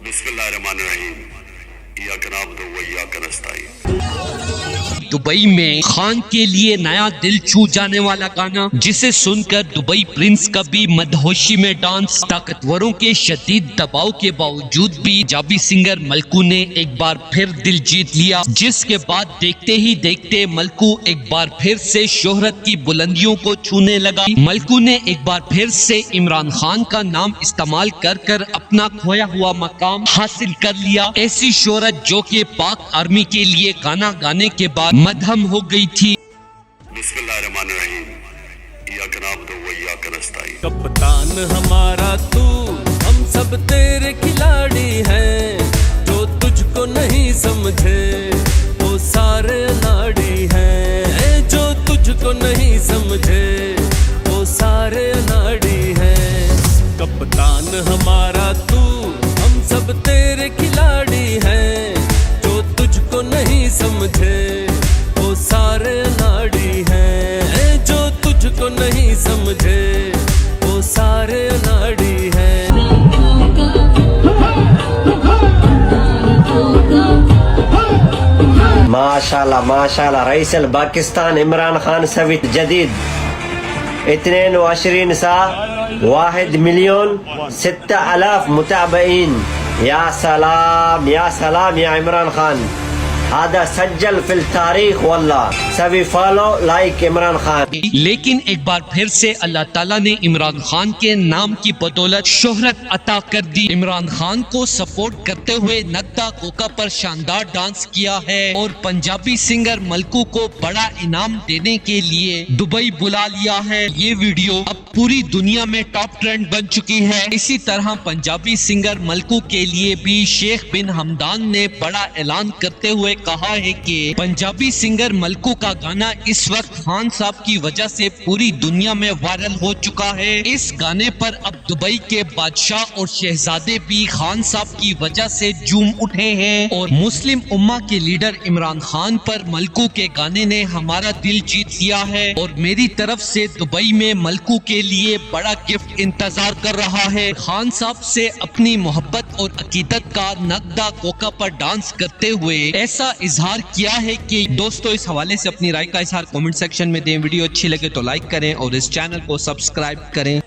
बिस्मिल्लाहिर्रहमानिर्रहीम। इय्याका नअबुदु व इय्याका नस्तईन। दुबई में खान के लिए नया दिल छू जाने वाला गाना, जिसे सुनकर दुबई प्रिंस का भी मदहोशी में डांस। ताकतवरों के शदीद दबाव के बावजूद भी पंजाबी सिंगर मलकू ने एक बार फिर दिल जीत लिया, जिसके बाद देखते ही देखते मलकू एक बार फिर से शोहरत की बुलंदियों को छूने लगा। मलकू ने एक बार फिर से इमरान खान का नाम इस्तेमाल कर कर अपना खोया हुआ मकाम हासिल कर लिया। ऐसी शोहरत जो कि पाक आर्मी के लिए गाना गाने के बाद मदहम हो गई थी। बिस्मिल्लाहिर्रहमानिर्रहीम। इय्याका नअबुदु व इय्याका नस्तईन। कप्तान हमारा तू, हम सब तेरे खिलाड़ी हैं। जो तुझको नहीं समझे वो सारे अनाड़ी हैं। जो तुझको नहीं समझे वो सारे अनाड़ी हैं। कप्तान हमारा तू, हम सब तेरे खिलाड़ी हैं। जो तुझको नहीं समझे वो सारे अनाड़ी हैं। जो तुझको नहीं समझे वो सारे अनाड़ी हैं। माशाल्लाह माशाल्लाह रईस पाकिस्तान इमरान खान सवित जदीद 22 सा 1,06,000 मुताबईन। या सलाम या इमरान खान, هذا सज्जल फिल तारीख वल्लाह। सभी फॉलो लाइक इमरान खान। लेकिन एक बार फिर से अल्लाह ताला ने इमरान खान के नाम की बदौलत शोहरत अता कर दी। इमरान खान को सपोर्ट करते हुए नक्ता कोका पर शानदार डांस किया है और पंजाबी सिंगर मलकू को बड़ा इनाम देने के लिए दुबई बुला लिया है। ये वीडियो अब पूरी दुनिया में टॉप ट्रेंड बन चुकी है। इसी तरह पंजाबी सिंगर मलकू के लिए भी शेख बिन हमदान ने बड़ा ऐलान करते हुए कहा है कि पंजाबी सिंगर मलकू का गाना इस वक्त खान साहब की वजह से पूरी दुनिया में वायरल हो चुका है। इस गाने पर अब दुबई के बादशाह और शहजादे भी खान साहब की वजह से झूम उठे हैं और मुस्लिम उम्मा के लीडर इमरान खान पर मलकू के गाने ने हमारा दिल जीत लिया है। और मेरी तरफ से दुबई में मलकू के लिए बड़ा गिफ्ट इंतजार कर रहा है। खान साहब से अपनी मोहब्बत और अकीदत का नगदा कोका पर डांस करते हुए ऐसा इजहार किया है कि दोस्तों इस हवाले से अपनी राय का इजहार कमेंट सेक्शन में दें। वीडियो अच्छी लगे तो लाइक करें और इस चैनल को सब्सक्राइब करें।